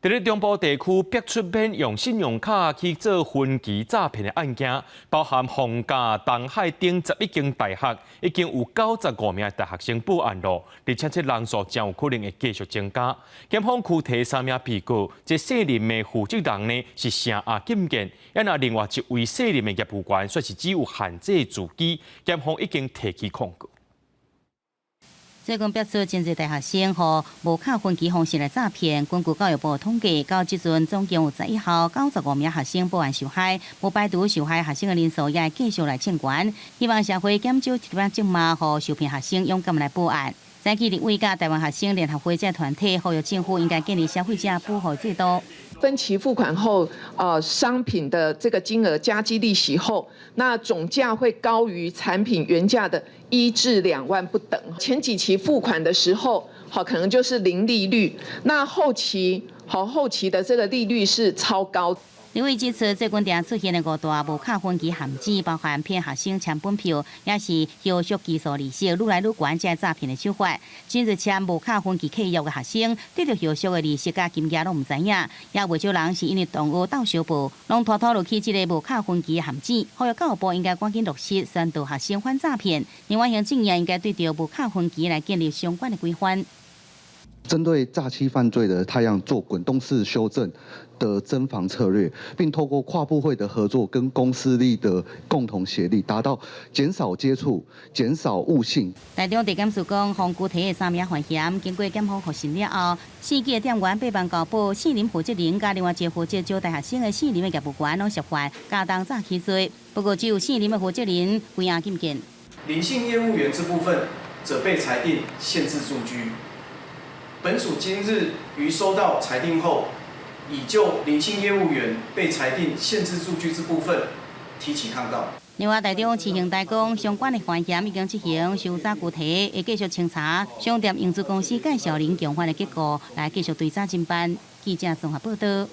伫咧中部地区，逼出免用信用卡去做分期诈骗的案件，包含逢甲、东海等11间大学，已经有95名大学生报案咯，而且这人数将有可能会继续增加。检方拘提3名被告，这涉任的负责人呢是城阿金健，也那另外一位涉任的业务员，说是只有限制自己，检方已经提起控告。 最近逼出真侪大学生和无卡分期方式来诈骗。根据教育部统计，到即阵总共有11号95名学生报案受害，无排除受害学生的人数也会继续来增悬。希望社会减少一点责骂，和受骗学生勇敢来报案。早起立委甲台湾学生联合会这团体呼吁政府应该建立消费者保护制度。 分期付款后，商品的这个金额加计利息后，那总价会高于产品原价的1至2万不等。前几期付款的时候，可能就是零利率，那后期的这个利率是超高。 李伟指出，最近常出现的5大无卡分期陷阱，包含骗学生签本票，也是销售技术利息愈来愈悬这诈骗的手法。真侪签无卡分期契约的学生，得到销售的利息甲金额拢唔知影，也未少人是因为同学斗相报，拢拖落去这个无卡分期的陷阱。呼吁教育部应该赶紧落实宣导学生反诈骗，另外行政也应该对着无卡分期来建立相关的规范。 针对诈欺犯罪的他要做滚动式修正的侦防策略，并透过跨部会的合作跟公司力的共同协力，达到减少接触、减少误信。台中地检署讲，防具体的3名犯嫌，经过检方核实了后，4期的店员被办交保，4人负责人加另外一个负责招待学生的4人的业务员拢涉犯加重诈欺罪，不过只有4人的负责人归案禁见。林姓业务员这部分则被裁定限制住居。 本署今日于收到裁定后，已就林姓业务员被裁定限制住居之部分提起抗告。另外，台中市刑台讲，相关的犯嫌已经执行收查具体，会继续清查商店营资公司介绍人共犯的结果，来继续追查侦办。记者综合报道。